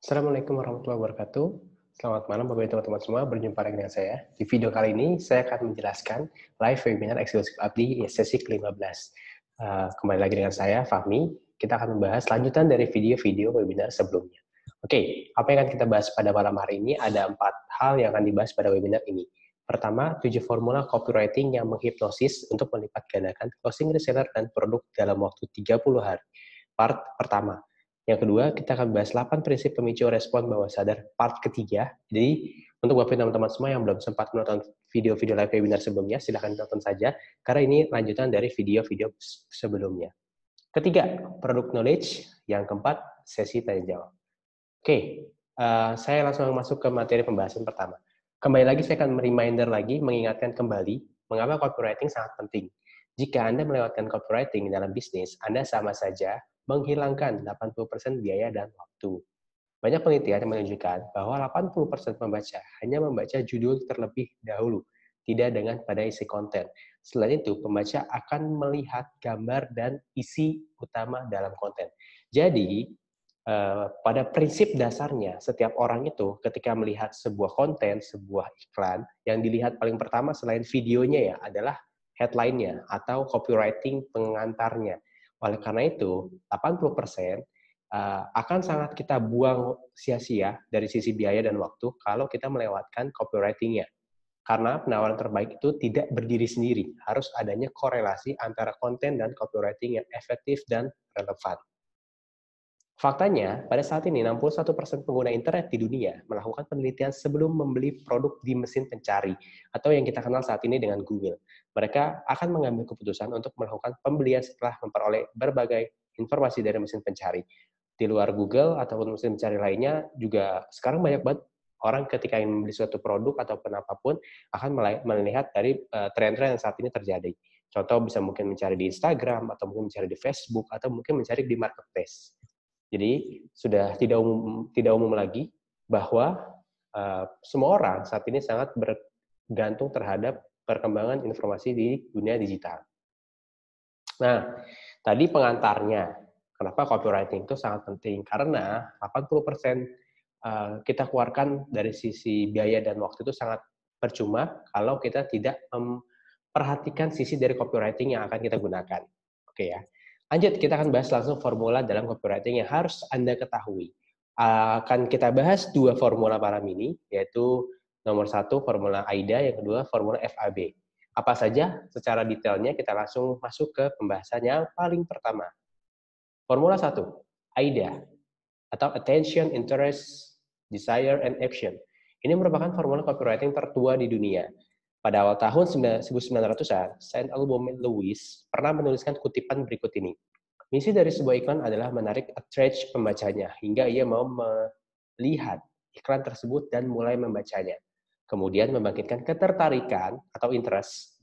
Assalamualaikum warahmatullahi wabarakatuh. Selamat malam Bapak Ibu teman-teman semua, berjumpa lagi dengan saya. Di video kali ini, saya akan menjelaskan live webinar eksklusif Abdi sesi ke-15. Kembali lagi dengan saya, Fahmi. Kita akan membahas lanjutan dari video-video webinar sebelumnya. Oke, apa yang akan kita bahas pada malam hari ini? Ada 4 hal yang akan dibahas pada webinar ini. Pertama, 7 formula copywriting yang menghipnosis untuk melipat gandakan closing reseller dan produk dalam waktu 30 hari. Part pertama. Yang kedua, kita akan bahas 8 prinsip pemicu respon bawah sadar part ketiga. Jadi, untuk Bapak teman-teman semua yang belum sempat menonton video-video live webinar sebelumnya, silahkan tonton saja, karena ini lanjutan dari video-video sebelumnya. Ketiga, product knowledge. Yang keempat, sesi tanya jawab. Oke, saya langsung masuk ke materi pembahasan pertama. Kembali lagi, saya akan reminder lagi, mengingatkan kembali, mengapa copywriting sangat penting. Jika Anda melewatkan copywriting dalam bisnis, Anda sama saja menghilangkan 80% biaya dan waktu. Banyak penelitian yang menunjukkan bahwa 80% pembaca hanya membaca judul terlebih dahulu, tidak dengan pada isi konten. Selain itu, pembaca akan melihat gambar dan isi utama dalam konten. Jadi, pada prinsip dasarnya, setiap orang itu ketika melihat sebuah konten, sebuah iklan, yang dilihat paling pertama selain videonya ya adalah headline-nya atau copywriting pengantarnya. Oleh karena itu, 80% akan sangat kita buang sia-sia dari sisi biaya dan waktu kalau kita melewatkan copywriting-nya. Karena penawaran terbaik itu tidak berdiri sendiri, harus adanya korelasi antara konten dan copywriting yang efektif dan relevan. Faktanya, pada saat ini 61% pengguna internet di dunia melakukan penelitian sebelum membeli produk di mesin pencari atau yang kita kenal saat ini dengan Google. Mereka akan mengambil keputusan untuk melakukan pembelian setelah memperoleh berbagai informasi dari mesin pencari. Di luar Google ataupun mesin pencari lainnya juga sekarang banyak banget orang ketika ingin membeli suatu produk ataupun apapun akan melihat dari tren-tren yang saat ini terjadi. Contoh bisa mungkin mencari di Instagram atau mungkin mencari di Facebook atau mungkin mencari di marketplace. Jadi sudah tidak umum lagi bahwa semua orang saat ini sangat bergantung terhadap perkembangan informasi di dunia digital. Nah, tadi pengantarnya. Kenapa copywriting itu sangat penting? Karena 80% kita keluarkan dari sisi biaya dan waktu itu sangat percuma kalau kita tidak memperhatikan sisi dari copywriting yang akan kita gunakan. Oke ya. Lanjut, kita akan bahas langsung formula dalam copywriting yang harus Anda ketahui. Akan kita bahas 2 formula malam ini, yaitu nomor 1 formula AIDA, yang kedua formula FAB. Apa saja? Secara detailnya kita langsung masuk ke pembahasan yang paling pertama. Formula 1, AIDA, atau Attention, Interest, Desire, and Action. Ini merupakan formula copywriting tertua di dunia. Pada awal tahun 1900-an, St. Albomit Lewis pernah menuliskan kutipan berikut ini. Misi dari sebuah iklan adalah menarik attract pembacanya hingga ia mau melihat iklan tersebut dan mulai membacanya. Kemudian membangkitkan ketertarikan atau interest,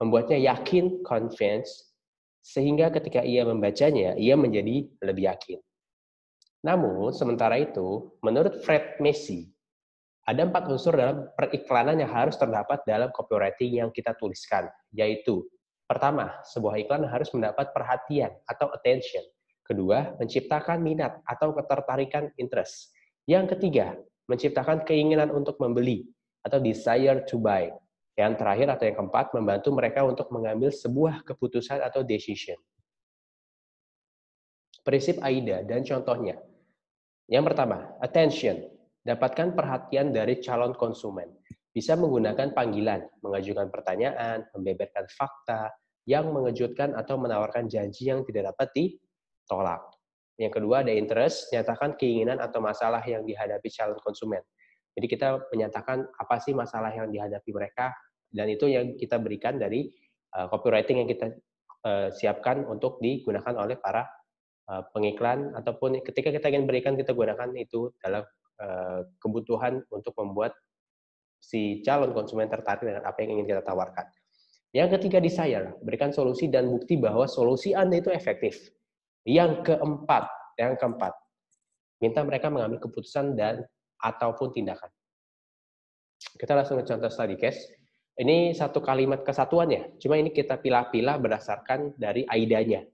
membuatnya yakin, convinced, sehingga ketika ia membacanya, ia menjadi lebih yakin. Namun, sementara itu, menurut Fred Massey, ada 4 unsur dalam periklanan yang harus terdapat dalam copywriting yang kita tuliskan, yaitu pertama, sebuah iklan harus mendapat perhatian atau attention. Kedua, menciptakan minat atau ketertarikan interest. Yang ketiga, menciptakan keinginan untuk membeli atau desire to buy. Yang terakhir atau yang keempat, membantu mereka untuk mengambil sebuah keputusan atau decision. Prinsip AIDA dan contohnya. Yang pertama, attention. Dapatkan perhatian dari calon konsumen. Bisa menggunakan panggilan, mengajukan pertanyaan, membeberkan fakta yang mengejutkan atau menawarkan janji yang tidak dapat ditolak. Yang kedua, ada interest, nyatakan keinginan atau masalah yang dihadapi calon konsumen. Jadi kita menyatakan apa sih masalah yang dihadapi mereka, dan itu yang kita berikan dari copywriting yang kita siapkan untuk digunakan oleh para pengiklan, ataupun ketika kita ingin berikan, kita gunakan itu dalam kebutuhan untuk membuat si calon konsumen tertarik dengan apa yang ingin kita tawarkan. Yang ketiga, desire, berikan solusi dan bukti bahwa solusi Anda itu efektif. Yang keempat, minta mereka mengambil keputusan dan ataupun tindakan. Kita langsung ke contoh study case. Ini satu kalimat kesatuan ya, cuma ini kita pilah-pilah berdasarkan dari AIDA-nya.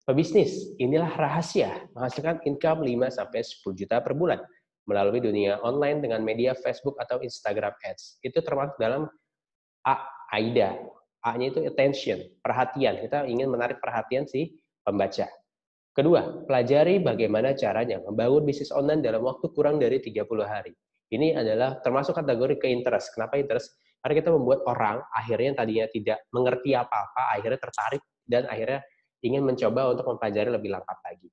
Pebisnis, inilah rahasia menghasilkan income 5-10 juta per bulan melalui dunia online dengan media Facebook atau Instagram Ads. Itu termasuk dalam AIDA. A-nya itu attention, perhatian. Kita ingin menarik perhatian si pembaca. Kedua, pelajari bagaimana caranya membangun bisnis online dalam waktu kurang dari 30 hari. Ini adalah termasuk kategori ke interest. Kenapa interest? Karena kita membuat orang akhirnya yang tadinya tidak mengerti apa-apa, akhirnya tertarik dan akhirnya ingin mencoba untuk mempelajari lebih lengkap lagi.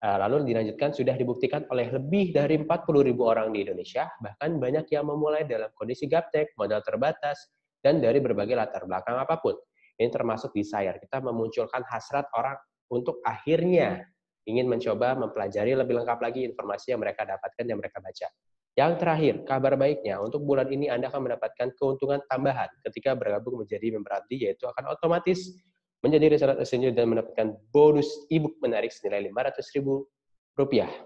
Lalu dilanjutkan, sudah dibuktikan oleh lebih dari 40.000 orang di Indonesia, bahkan banyak yang memulai dalam kondisi gaptek, modal terbatas, dan dari berbagai latar belakang apapun. Ini termasuk desire, kita memunculkan hasrat orang untuk akhirnya ingin mencoba mempelajari lebih lengkap lagi informasi yang mereka dapatkan, yang mereka baca. Yang terakhir, kabar baiknya, untuk bulan ini Anda akan mendapatkan keuntungan tambahan ketika bergabung menjadi member ABDI, yaitu akan otomatis menjadi reseller essential dan mendapatkan bonus ebook menarik senilai Rp500.000.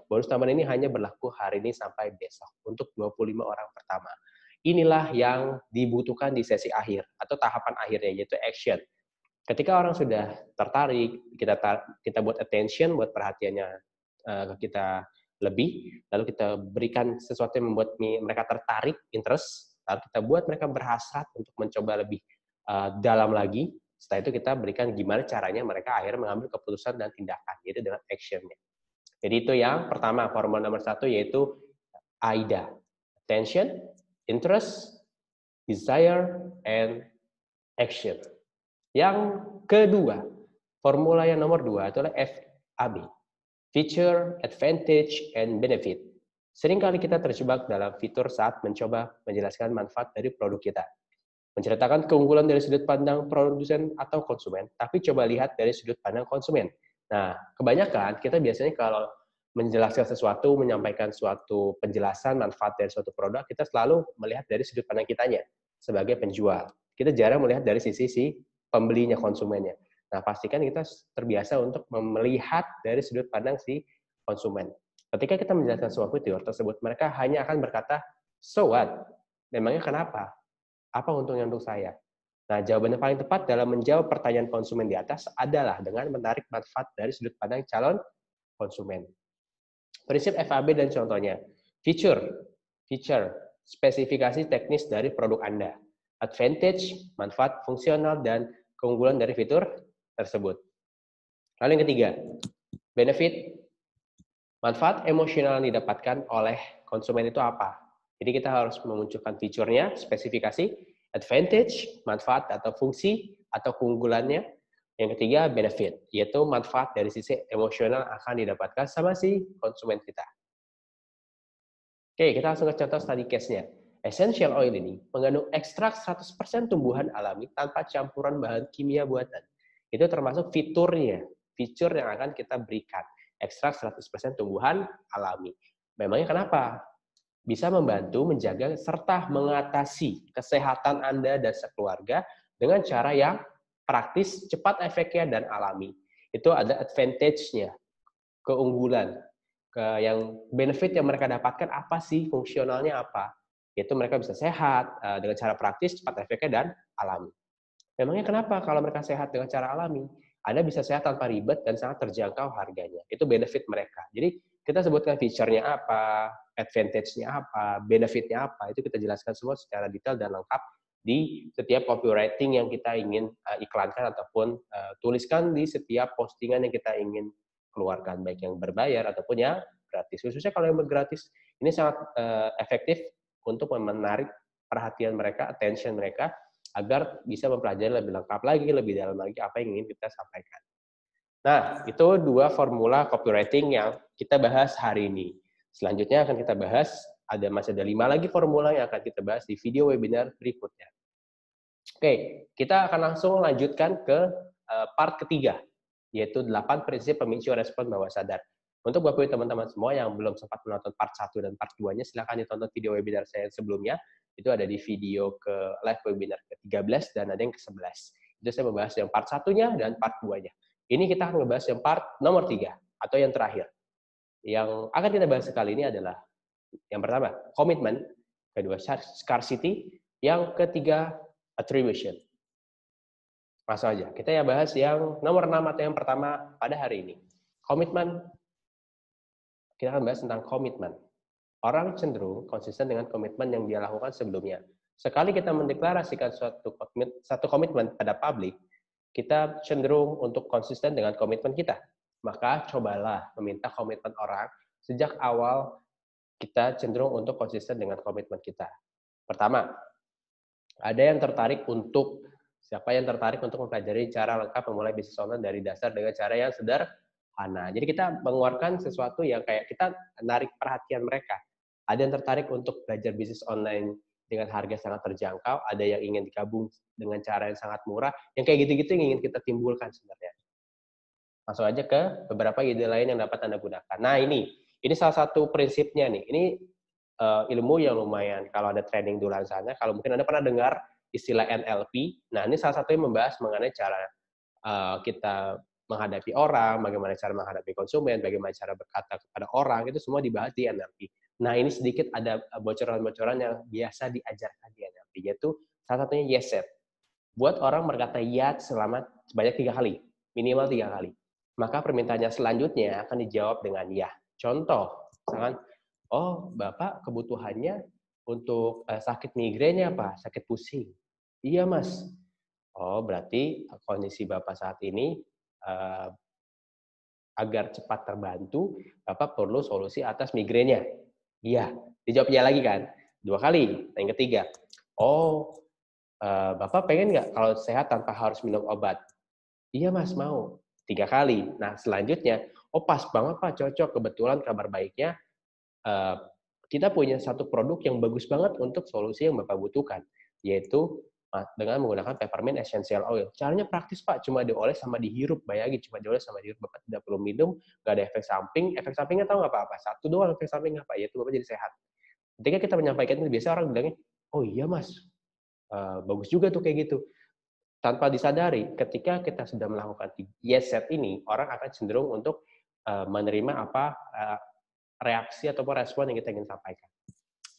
Bonus tambahan ini hanya berlaku hari ini sampai besok untuk 25 orang pertama. Inilah yang dibutuhkan di sesi akhir atau tahapan akhirnya, yaitu action. Ketika orang sudah tertarik, kita buat attention, buat perhatiannya ke kita lebih, lalu kita berikan sesuatu yang membuat mereka tertarik, interest, lalu kita buat mereka berhasrat untuk mencoba lebih dalam lagi. Setelah itu kita berikan gimana caranya mereka akhirnya mengambil keputusan dan tindakan, yaitu dengan action-nya. Jadi itu yang pertama, formula nomor 1, yaitu AIDA. Attention, interest, desire, and action. Yang kedua, formula yang nomor 2 adalah FAB. Feature, Advantage, and Benefit. Seringkali kita terjebak dalam fitur saat mencoba menjelaskan manfaat dari produk kita. Menceritakan keunggulan dari sudut pandang produsen atau konsumen, tapi coba lihat dari sudut pandang konsumen. Nah, kebanyakan kita biasanya kalau menjelaskan sesuatu, menyampaikan suatu penjelasan manfaat dari suatu produk, kita selalu melihat dari sudut pandang kitanya sebagai penjual. Kita jarang melihat dari sisi si pembelinya, konsumennya. Nah, pastikan kita terbiasa untuk melihat dari sudut pandang si konsumen. Ketika kita menjelaskan sebuah fitur tersebut, mereka hanya akan berkata, so what? Memangnya kenapa? Apa untungnya untuk saya? Nah, jawaban yang paling tepat dalam menjawab pertanyaan konsumen di atas adalah dengan menarik manfaat dari sudut pandang calon konsumen. Prinsip FAB dan contohnya. Feature, spesifikasi teknis dari produk Anda. Advantage, manfaat fungsional dan keunggulan dari fitur tersebut. Lalu yang ketiga, benefit, manfaat emosional yang didapatkan oleh konsumen itu apa? Jadi kita harus memunculkan fiturnya, spesifikasi, advantage, manfaat atau fungsi atau keunggulannya. Yang ketiga, benefit, yaitu manfaat dari sisi emosional akan didapatkan sama si konsumen kita. Oke, kita langsung ke contoh study case-nya. Essential oil ini mengandung ekstrak 100% tumbuhan alami tanpa campuran bahan kimia buatan. Itu termasuk fiturnya, fitur yang akan kita berikan. Ekstrak 100% tumbuhan alami. Memangnya kenapa? Bisa membantu menjaga serta mengatasi kesehatan Anda dan sekeluarga dengan cara yang praktis, cepat efeknya, dan alami. Itu ada advantage-nya, keunggulan. Yang benefit yang mereka dapatkan apa sih, fungsionalnya apa? Yaitu mereka bisa sehat dengan cara praktis, cepat efeknya, dan alami. Memangnya kenapa kalau mereka sehat dengan cara alami? Anda bisa sehat tanpa ribet dan sangat terjangkau harganya. Itu benefit mereka. Jadi kita sebutkan feature-nya apa, advantage-nya apa, benefit-nya apa, itu kita jelaskan semua secara detail dan lengkap di setiap copywriting yang kita ingin iklankan ataupun tuliskan di setiap postingan yang kita ingin keluarkan, baik yang berbayar ataupun yang gratis. Khususnya kalau yang bergratis, ini sangat efektif untuk menarik perhatian mereka, attention mereka, agar bisa mempelajari lebih lengkap lagi, lebih dalam lagi apa yang ingin kita sampaikan. Nah, itu dua formula copywriting yang kita bahas hari ini. Selanjutnya akan kita bahas, masih ada 5 lagi formula yang akan kita bahas di video webinar berikutnya. Oke, kita akan langsung lanjutkan ke part ketiga, yaitu 8 prinsip pemicu respon bawah sadar. Untuk Bapak Ibu teman-teman semua yang belum sempat menonton part 1 dan part 2-nya, silakan ditonton video webinar saya sebelumnya. Itu ada di video ke live webinar ke-13 dan ada yang ke-11. Itu saya membahas yang part 1-nya dan part 2-nya. Ini kita akan membahas yang part nomor 3 atau yang terakhir. Yang akan kita bahas kali ini adalah yang pertama, komitmen, kedua, scarcity, yang ketiga, attribution. Langsung aja, kita ya bahas yang nomor 6 atau yang pertama pada hari ini. Komitmen, kita akan bahas tentang komitmen. Orang cenderung konsisten dengan komitmen yang dia lakukan sebelumnya. Sekali kita mendeklarasikan satu komitmen pada publik, kita cenderung untuk konsisten dengan komitmen kita. Maka cobalah meminta komitmen orang sejak awal kita cenderung untuk konsisten dengan komitmen kita. Pertama, ada yang tertarik untuk siapa yang tertarik untuk mempelajari cara lengkap memulai bisnis online dari dasar dengan cara yang sederhana. Jadi kita mengeluarkan sesuatu yang kayak kita menarik perhatian mereka. Ada yang tertarik untuk belajar bisnis online dengan harga sangat terjangkau, ada yang ingin digabung dengan cara yang sangat murah, yang kayak gitu-gitu yang ingin kita timbulkan sebenarnya. Langsung aja ke beberapa ide lain yang dapat Anda gunakan. Nah ini salah satu prinsipnya nih. Ini ilmu yang lumayan kalau ada training di luar sana. Kalau mungkin Anda pernah dengar istilah NLP. Nah ini salah satu yang membahas mengenai cara kita menghadapi orang, bagaimana cara menghadapi konsumen, bagaimana cara berkata kepada orang, itu semua dibahas di NLP. Nah ini sedikit ada bocoran-bocoran yang biasa diajarkan di NLP, yaitu salah satunya yes set. Buat orang berkata ya selama sebanyak 3 kali, minimal 3 kali. Maka permintaannya selanjutnya akan dijawab dengan ya. Contoh, misalkan, oh Bapak kebutuhannya untuk sakit migrainnya apa? Sakit pusing. Iya Mas. Oh berarti kondisi Bapak saat ini agar cepat terbantu, Bapak perlu solusi atas migrainnya. Iya, dijawabnya lagi kan? 2 kali. Nah, yang ketiga, oh Bapak pengen nggak kalau sehat tanpa harus minum obat? Iya Mas, mau. 3 kali. Nah, selanjutnya, oh pas banget Pak, cocok. Kebetulan kabar baiknya, kita punya satu produk yang bagus banget untuk solusi yang Bapak butuhkan, yaitu dengan menggunakan peppermint essential oil. Caranya praktis Pak, cuma dioles sama dihirup. Bayangin, cuma dioles sama dihirup, Bapak tidak perlu minum, nggak ada efek samping. Efek sampingnya tahu nggak apa-apa? Satu doang efek samping apa? Yaitu Bapak jadi sehat. Ketika kita menyampaikan itu, biasa orang bilangnya, oh iya Mas, bagus juga tuh kayak gitu. Tanpa disadari, ketika kita sudah melakukan yes set ini, orang akan cenderung untuk menerima apa reaksi ataupun respon yang kita ingin sampaikan.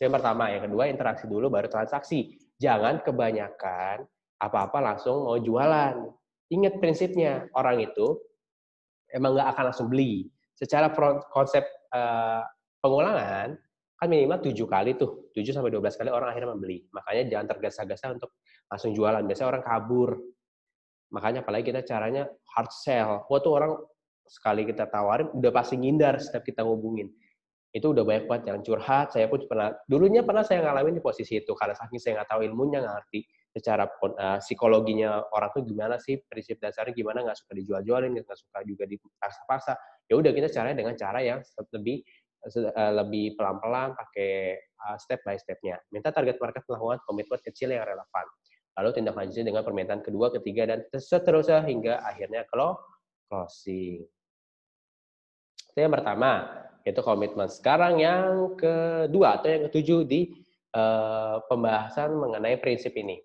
Yang pertama, yang kedua interaksi dulu baru transaksi. Jangan kebanyakan apa-apa langsung mau jualan. Ingat prinsipnya, orang itu emang nggak akan langsung beli. Secara konsep pengulangan, kan minimal 7 kali tuh, 7-12 kali orang akhirnya membeli. Makanya jangan tergesa-gesa untuk langsung jualan. Biasanya orang kabur. Makanya apalagi kita caranya hard sell. Wah tuh orang sekali kita tawarin udah pasti ngindar setiap kita ngubungin. Itu udah banyak banget yang curhat. Saya pun dulunya pernah saya ngalamin di posisi itu karena saking saya nggak tahu ilmunya, nggak ngerti secara psikologinya orang tuh gimana sih, prinsip dasarnya gimana, nggak suka dijual-jualin, nggak suka juga dipaksa-paksa. Ya udah kita caranya dengan cara yang lebih pelan-pelan, pakai step by step-nya. Minta target market melakukan komitmen kecil yang relevan. Lalu tindak lanjutnya dengan permintaan kedua, ketiga, dan seterusnya hingga akhirnya closing. Itu yang pertama, yaitu komitmen. Sekarang yang kedua atau yang ketujuh di pembahasan mengenai prinsip ini,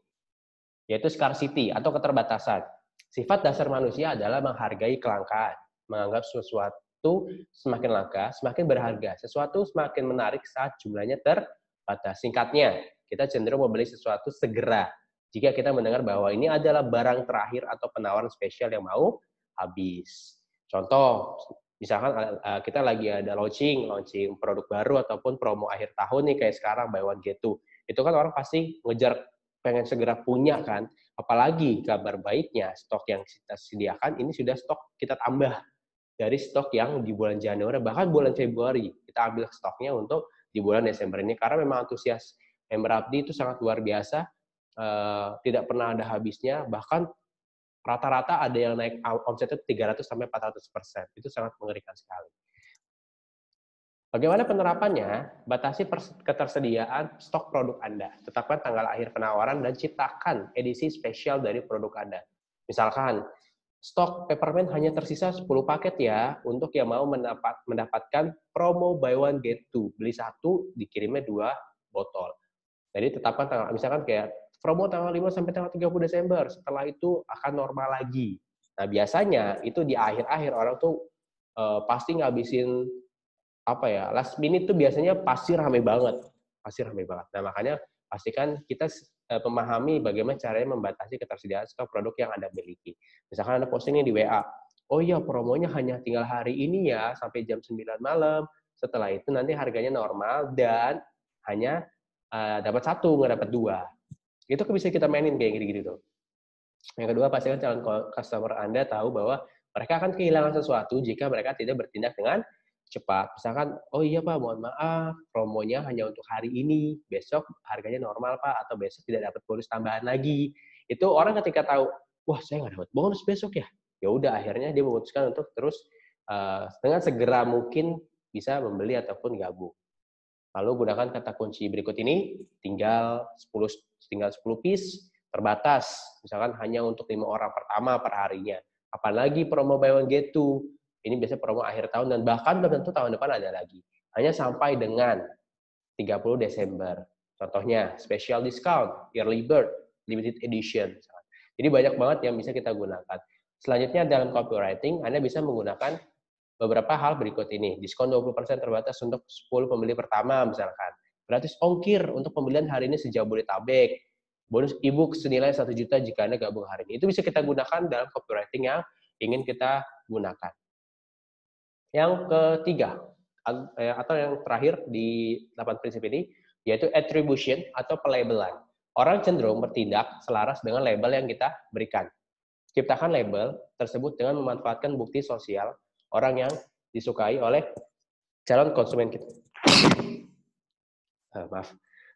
yaitu scarcity atau keterbatasan. Sifat dasar manusia adalah menghargai kelangkaan, menganggap sesuatu semakin langka, semakin berharga, sesuatu semakin menarik saat jumlahnya terbatas. Singkatnya, kita cenderung membeli sesuatu segera jika kita mendengar bahwa ini adalah barang terakhir atau penawaran spesial yang mau habis. Contoh, misalkan kita lagi ada launching produk baru ataupun promo akhir tahun nih kayak sekarang buy one get two. Itu kan orang pasti ngejar pengen segera punya kan. Apalagi kabar baiknya stok yang kita sediakan ini sudah stok kita tambah dari stok yang di bulan Januari bahkan bulan Februari kita ambil stoknya untuk di bulan Desember ini karena memang antusias member Abdi itu sangat luar biasa, tidak pernah ada habisnya, bahkan rata-rata ada yang naik omsetnya 300-400%. Itu sangat mengerikan sekali. Bagaimana penerapannya? Batasi ketersediaan stok produk Anda. Tetapkan tanggal akhir penawaran dan ciptakan edisi spesial dari produk Anda. Misalkan, stok peppermint hanya tersisa 10 paket ya, untuk yang mau mendapatkan promo buy one get two. Beli 1, dikirimnya 2 botol. Jadi tetapkan tanggal, misalkan kayak promo tanggal 5 sampai tanggal 30 Desember, setelah itu akan normal lagi. Nah biasanya itu di akhir-akhir orang tuh pasti ngabisin last minute tuh biasanya pasti rame banget. Nah makanya pastikan kita memahami bagaimana caranya membatasi ketersediaan stok produk yang Anda miliki. Misalkan Anda posting di WA, oh iya promonya hanya tinggal hari ini ya, sampai jam 9 malam. Setelah itu nanti harganya normal dan hanya dapat satu, nggak dapat dua. Itu bisa kita mainin kayak gini-gini tuh. Yang kedua, pastikan calon customer Anda tahu bahwa mereka akan kehilangan sesuatu jika mereka tidak bertindak dengan cepat. Misalkan, oh iya Pak, mohon maaf, promonya hanya untuk hari ini, besok harganya normal Pak, atau besok tidak dapat bonus tambahan lagi. Itu orang ketika tahu, wah saya nggak dapat bonus besok ya, ya udah akhirnya dia memutuskan untuk terus dengan segera mungkin bisa membeli ataupun gabung. Lalu gunakan kata kunci berikut ini, tinggal 10 piece, terbatas, misalkan hanya untuk 5 orang pertama per harinya. Apalagi promo buy one get two, ini biasanya promo akhir tahun dan bahkan belum tentu tahun depan ada lagi. Hanya sampai dengan 30 Desember. Contohnya, special discount, early bird, limited edition. Jadi banyak banget yang bisa kita gunakan. Selanjutnya dalam copywriting, Anda bisa menggunakan beberapa hal berikut ini. Diskon 20% terbatas untuk 10 pembeli pertama misalkan. Gratis ongkir untuk pembelian hari ini sejabodetabek. Bonus ebook senilai 1 juta jika Anda gabung hari ini. Itu bisa kita gunakan dalam copywriting yang ingin kita gunakan. Yang ketiga, atau yang terakhir di 8 prinsip ini, yaitu attribution atau pelabelan. Orang cenderung bertindak selaras dengan label yang kita berikan. Ciptakan label tersebut dengan memanfaatkan bukti sosial orang yang disukai oleh calon konsumen kita. Maaf.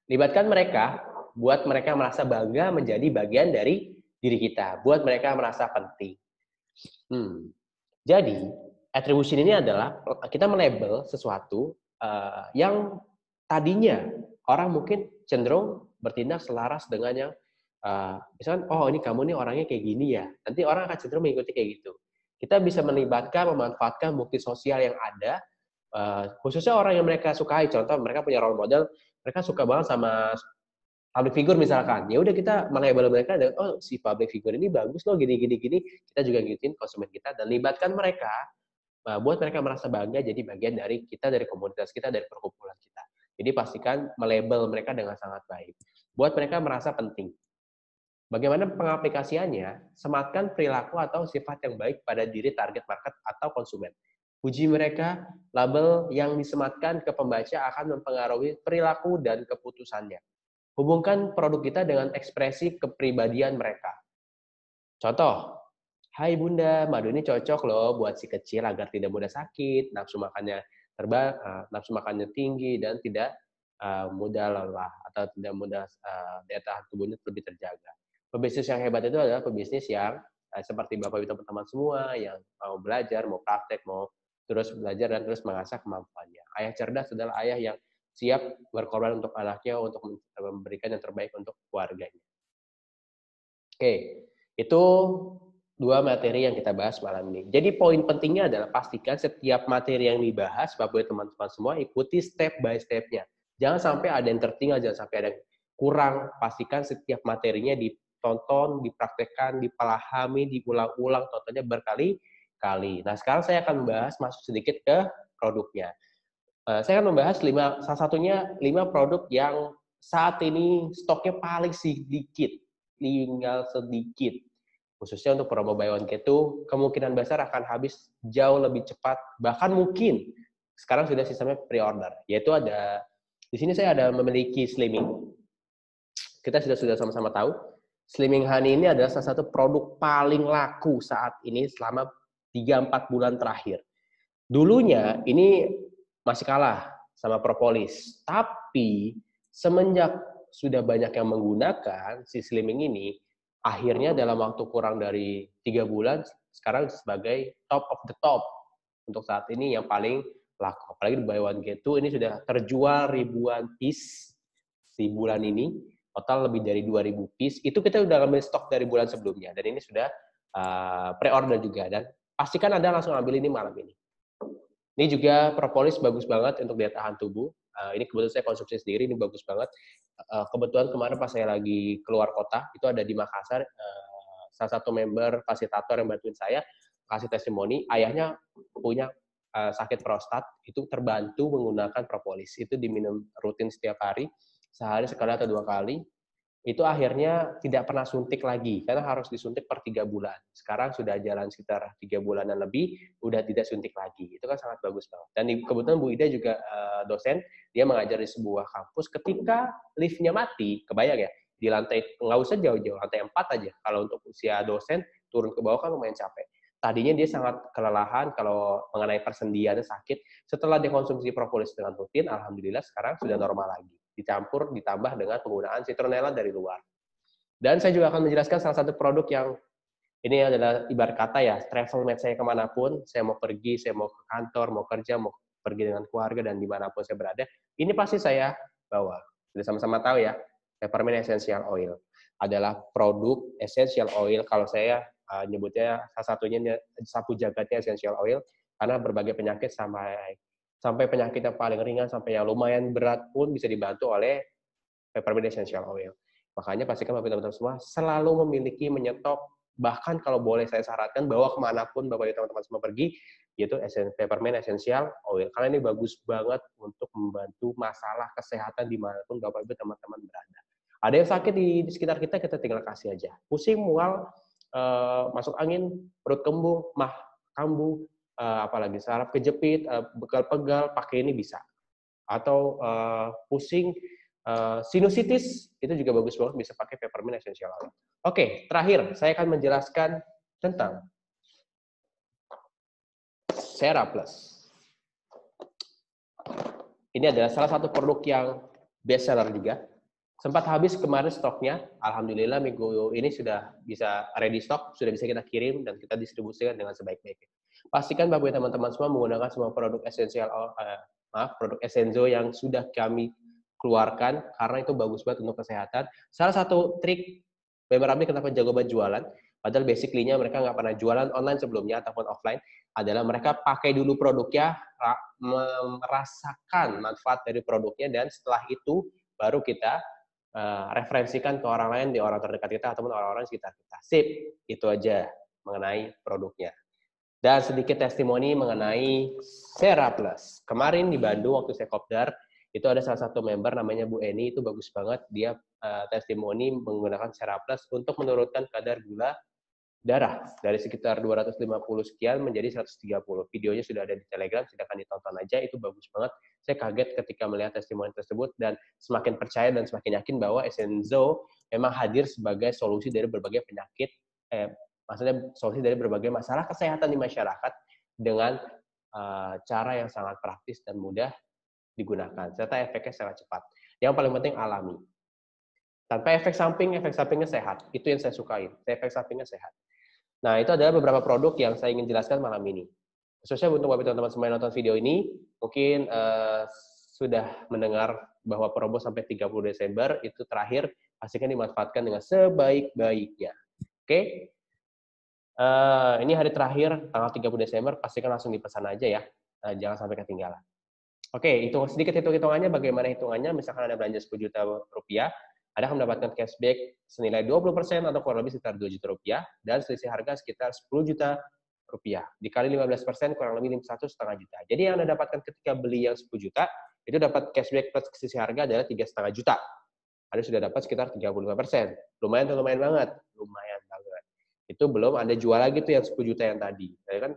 Libatkan mereka, buat mereka merasa bangga menjadi bagian dari diri kita, buat mereka merasa penting. Jadi, attribution ini adalah kita melabel sesuatu yang tadinya orang mungkin cenderung bertindak selaras dengan yang misalkan, oh ini kamu nih orangnya kayak gini ya, nanti orang akan cenderung mengikuti kayak gitu. Kita bisa melibatkan, memanfaatkan bukti sosial yang ada, khususnya orang yang mereka sukai. Contoh, mereka punya role model, mereka suka banget sama public figure misalkan. Ya udah kita melabel mereka, oh si public figure ini bagus loh, gini. Kita juga ngikutin konsumen kita dan libatkan mereka, buat mereka merasa bangga jadi bagian dari kita, dari komunitas kita, dari perkumpulan kita. Jadi pastikan melabel mereka dengan sangat baik. Buat mereka merasa penting. Bagaimana pengaplikasiannya? Sematkan perilaku atau sifat yang baik pada diri target market atau konsumen. Puji mereka, label yang disematkan ke pembaca akan mempengaruhi perilaku dan keputusannya. Hubungkan produk kita dengan ekspresi kepribadian mereka. Contoh, hai Bunda, madu ini cocok loh buat si kecil agar tidak mudah sakit, nafsu makannya tinggi, dan tidak mudah lelah atau tidak mudah daya tahan tubuhnya lebih terjaga. Pebisnis yang hebat itu adalah pebisnis yang seperti Bapak Ibu teman-teman semua yang mau belajar, mau praktek, mau terus belajar dan terus mengasah kemampuannya. Ayah cerdas adalah ayah yang siap berkorban untuk anaknya, untuk memberikan yang terbaik untuk keluarganya. Oke, itu 2 materi yang kita bahas malam ini. Jadi poin pentingnya adalah pastikan setiap materi yang dibahas, Bapak Ibu teman-teman semua, ikuti step by step-nya. Jangan sampai ada yang tertinggal, jangan sampai ada yang kurang. Pastikan setiap materinya ditonton, dipraktekkan, dipahami, diulang-ulang, tontonnya berkali-kali. Nah, sekarang saya akan membahas, masuk sedikit ke produknya. Saya akan membahas salah satunya 5 produk yang saat ini stoknya paling sedikit, tinggal sedikit. Khususnya untuk promo buy one get two, kemungkinan besar akan habis jauh lebih cepat, bahkan mungkin sekarang sudah sistemnya pre-order. Yaitu ada, di sini saya ada memiliki Slimming. Kita sudah sama-sama tahu, Slimming Honey ini adalah salah satu produk paling laku saat ini selama 3-4 bulan terakhir. Dulunya ini masih kalah sama propolis, tapi semenjak sudah banyak yang menggunakan si Slimming ini, akhirnya dalam waktu kurang dari 3 bulan, sekarang sebagai top of the top untuk saat ini yang paling laku. Apalagi di buy one get two ini sudah terjual ribuan piece di bulan ini, total lebih dari 2.000 piece. Itu kita udah ngambil stok dari bulan sebelumnya, dan ini sudah pre-order juga. Dan pastikan Anda langsung ambil ini malam ini. Ini juga propolis bagus banget untuk daya tahan tubuh. Ini kebetulan saya konsumsi sendiri, ini bagus banget. Kebetulan kemarin pas saya lagi keluar kota, itu ada di Makassar, salah satu member fasilitator yang bantuin saya, kasih testimoni, ayahnya punya sakit prostat, itu terbantu menggunakan propolis. Itu diminum rutin setiap hari, sehari sekali atau 2 kali. itu akhirnya tidak pernah suntik lagi karena harus disuntik per 3 bulan. Sekarang sudah jalan sekitar 3 bulanan lebih, udah tidak suntik lagi. Itu kan sangat bagus banget. Dan kebetulan Bu Ida juga dosen, dia mengajar di sebuah kampus. Ketika liftnya mati, kebayang ya, di lantai nggak usah jauh-jauh, lantai 4 aja. Kalau untuk usia dosen turun ke bawah kan lumayan capek. Tadinya dia sangat kelelahan kalau mengenai persendiannya sakit. Setelah dikonsumsi propolis dengan rutin, alhamdulillah sekarang sudah normal lagi. Dicampur ditambah dengan penggunaan citronella dari luar. Dan saya juga akan menjelaskan salah satu produk yang ini adalah ibarat kata ya, travel mate saya kemanapun, saya mau pergi, saya mau ke kantor, mau kerja, mau pergi dengan keluarga, dan dimanapun saya berada, ini pasti saya bawa. Sudah sama-sama tahu ya, peppermint essential oil adalah produk essential oil, kalau saya nyebutnya salah satunya sapu jagatnya essential oil, karena berbagai penyakit sampai penyakit yang paling ringan sampai yang lumayan berat pun bisa dibantu oleh peppermint essential oil. Makanya pastikan Bapak teman-teman semua selalu memiliki menyetop, bahkan kalau boleh saya sarankan bawa kemanapun Bapak teman-teman semua pergi, yaitu peppermint essential oil. Karena ini bagus banget untuk membantu masalah kesehatan dimanapun Bapak Ibu teman-teman berada. Ada yang sakit di sekitar kita, kita tinggal kasih aja. Pusing, mual, masuk angin, perut kembung, mah kambuh, apalagi saraf kejepit, pegal-pegal, pakai ini bisa. Atau pusing, sinusitis, itu juga bagus banget, bisa pakai peppermint essential oil. Oke, terakhir saya akan menjelaskan tentang Seraplus. Ini adalah salah satu produk yang best seller juga. Sempat habis kemarin stoknya, alhamdulillah minggu ini sudah bisa ready stock, sudah bisa kita kirim dan kita distribusikan dengan sebaik-baiknya. Pastikan Bapak teman-teman semua menggunakan semua produk essential produk Essenzo yang sudah kami keluarkan, karena itu bagus banget untuk kesehatan. Salah satu trik member Abdi kenapa jago banget jualan, padahal basically-nya mereka nggak pernah jualan online sebelumnya ataupun offline, adalah mereka pakai dulu produknya, merasakan manfaat dari produknya, dan setelah itu baru kita referensikan ke orang lain, di orang terdekat kita ataupun orang-orang sekitar kita. Sip, itu aja mengenai produknya. Dan sedikit testimoni mengenai Seraplus. Kemarin di Bandung waktu saya kopdar, itu ada salah satu member namanya Bu Eni, itu bagus banget. Dia testimoni menggunakan Seraplus untuk menurunkan kadar gula darah dari sekitar 250 sekian menjadi 130. Videonya sudah ada di Telegram, silakan ditonton aja, itu bagus banget. Saya kaget ketika melihat testimoni tersebut dan semakin percaya dan semakin yakin bahwa Essenzo memang hadir sebagai solusi dari berbagai penyakit, maksudnya solusi dari berbagai masalah kesehatan di masyarakat dengan cara yang sangat praktis dan mudah digunakan, serta efeknya sangat cepat. Yang paling penting alami. Tanpa efek sampingnya sehat. Itu yang saya sukai. Efek sampingnya sehat. Nah, itu adalah beberapa produk yang saya ingin jelaskan malam ini. Khususnya untuk Bapak teman-teman semua yang nonton video ini, mungkin sudah mendengar bahwa promo sampai 30 Desember itu terakhir, pastikan dimanfaatkan dengan sebaik-baiknya. Oke? Ini hari terakhir, tanggal 30 Desember, pastikan langsung dipesan aja ya. Jangan sampai ketinggalan. Oke, sedikit hitung-hitungannya, bagaimana hitungannya, misalkan Anda belanja 10 juta rupiah, Anda akan mendapatkan cashback senilai 20% atau kurang lebih sekitar 2 juta rupiah, dan selisih harga sekitar 10 juta rupiah. Dikali 15% kurang lebih 1,5 juta. Jadi yang Anda dapatkan ketika beli yang 10 juta, itu dapat cashback plus selisih harga adalah 3,5 juta. Anda sudah dapat sekitar 35%. Lumayan atau lumayan banget? Lumayan banget. Itu belum Anda jual lagi tuh yang 10 juta yang tadi. Jadi kan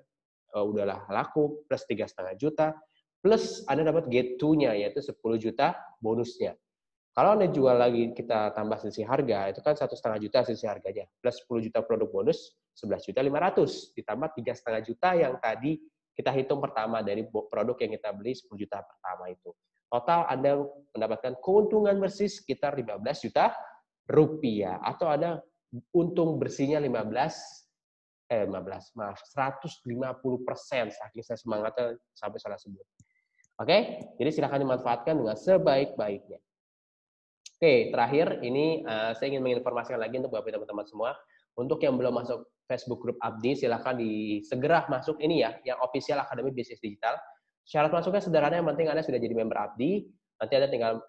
udahlah laku, plus 3,5 juta, plus Anda dapat get to-nya, yaitu 10 juta bonusnya. Kalau Anda jual lagi, kita tambah selisih harga, itu kan 1,5 juta selisih harganya, plus 10 juta produk bonus, 11.500.000, ditambah 3,5 juta yang tadi kita hitung pertama dari produk yang kita beli 10 juta pertama itu. Total Anda mendapatkan keuntungan bersih sekitar 15 juta rupiah, atau ada untung bersihnya 150%, saking saya semangatnya sampai salah sebut. Oke, jadi silakan dimanfaatkan dengan sebaik-baiknya. Oke, terakhir ini saya ingin menginformasikan lagi untuk Bapak teman-teman semua. Untuk yang belum masuk Facebook Group Abdi, silakan segera masuk ini ya, yang official Akademi Bisnis Digital. Syarat masuknya sederhana, yang penting Anda sudah jadi member Abdi. Nanti Anda tinggal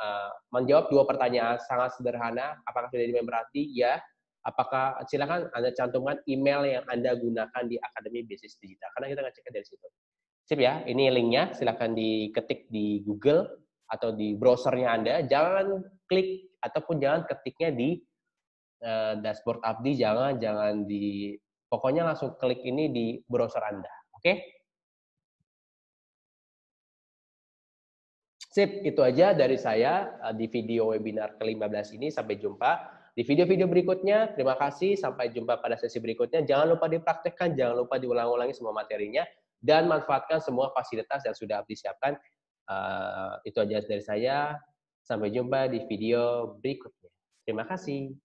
menjawab 2 pertanyaan sangat sederhana. Apakah sudah jadi member Abdi? Ya. Apakah, silakan Anda cantumkan email yang Anda gunakan di Akademi Bisnis Digital, karena kita ngeceknya dari situ. Sip ya, ini linknya, silakan diketik di Google atau di browsernya Anda, jangan klik ataupun jangan ketiknya di dashboard Abdi, jangan di, pokoknya langsung klik ini di browser Anda. Oke? Sip, itu aja dari saya di video webinar ke-15 ini. Sampai jumpa di video-video berikutnya. Terima kasih, sampai jumpa pada sesi berikutnya. Jangan lupa dipraktekkan, jangan lupa diulang-ulangi semua materinya, dan manfaatkan semua fasilitas yang sudah Abdi siapkan. Itu aja dari saya. Sampai jumpa di video berikutnya. Terima kasih.